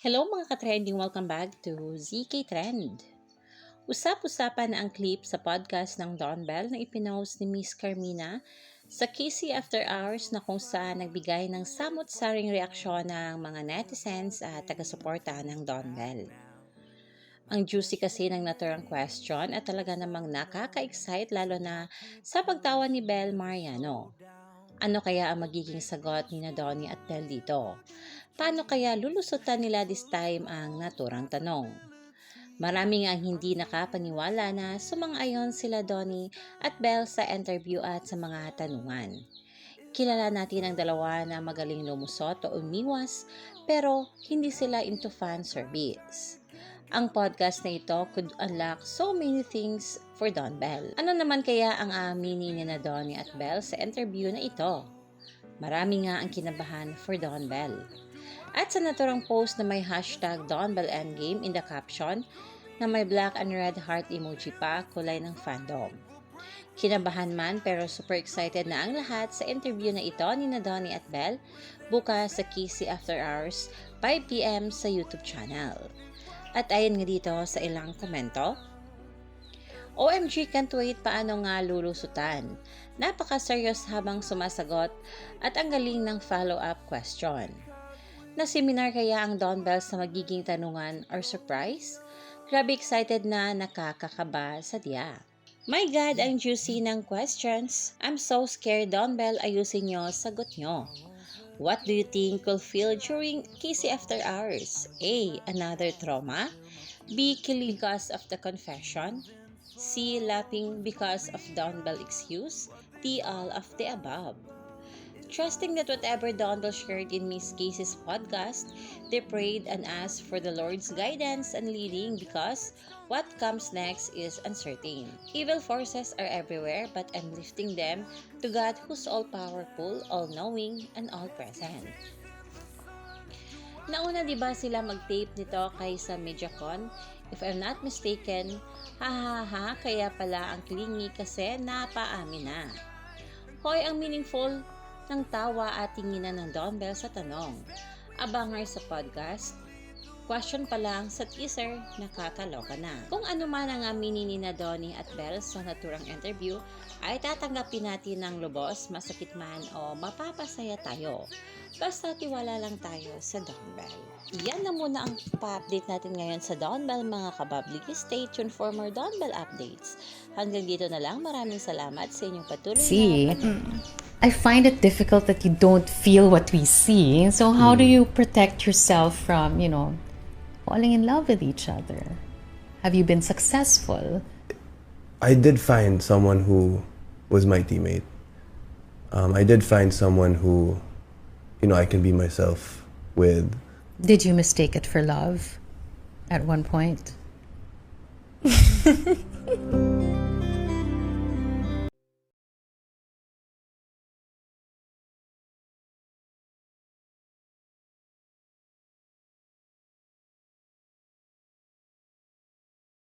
Hello mga ka-trending, welcome back to ZK Trend. Usap-usapan na ang clip sa podcast ng Don Bell na ipinost ni Miss Carmina sa Kissy After Hours na kung saan nagbigay ng samot-saring reaksyon ng mga netizens at taga-suporta ng Don Bell. Ang juicy kasi ng naturang question at talaga namang nakaka-excite lalo na sa pagtawa ni Bell Mariano. Ano kaya ang magiging sagot ni Donnie at Bell dito? Paano kaya lulusutan nila this time ang naturang tanong? Marami nga ang hindi nakapaniwala na sumang-ayon sila Donnie at Bell sa interview at sa mga tanungan. Kilala natin ang dalawa na magaling lumusot o umiwas pero hindi sila into fan service. Ang podcast na ito could unlock so many things for Don Bell. Ano naman kaya ang aminin ni Donnie at Bell sa interview na ito? Marami nga ang kinabahan for Don Bell. At sa naturang post na may hashtag DonBellEndgame in the caption na may black and red heart emoji pa, kulay ng fandom. Kinabahan man pero super excited na ang lahat sa interview na ito ni Donnie at Bell bukas sa Kissy After Hours 5pm sa YouTube channel. At ayon nga dito sa ilang komento, OMG, can't wait paano nga lulusutan. Napaka-serious habang sumasagot at ang galing ng follow-up question. Na-seminar kaya ang Don Bell sa magiging tanungan or surprise? Grabe excited na nakakakaba sa diya. My God, ang juicy ng questions. I'm so scared Don Bell ayusin nyo, sagot nyo. What do you think will feel during Kissy After Hours? A. Another trauma? B. Killing because of the confession? C. Laughing because of Don Bell excuse? D. All of the above. Trusting that whatever Don Bell shared in Miss Casey's podcast, they prayed and asked for the Lord's guidance and leading because what comes next is uncertain. Evil forces are everywhere but I'm lifting them to God who's all-powerful, all-knowing, and all-present. Nauna diba sila mag-tape nito kay sa MediaCon? If I'm not mistaken, kaya pala ang klingi kasi napaamin na. Hoy, ang meaningful ng tawa at tinginan ng Don Bell sa tanong. Abangar sa podcast, question pa lang sa teaser, nakakaloka na. Kung ano man ang aminin ni Donnie at Bell sa naturang interview, ay tatanggapin natin ng lubos, masakit man o mapapasaya tayo. Basta tiwala lang tayo sa Don Bell. Yan na muna ang pa-update natin ngayon sa Don Bell mga kabablig. Stay tuned for more Don Bell updates. Hanggang dito na lang, maraming salamat sa inyong patuloy na I find it difficult that you don't feel what we see. So how do you protect yourself from, falling in love with each other? Have you been successful? I did find someone who was my teammate. I did find someone who, I can be myself with. Did you mistake it for love at one point?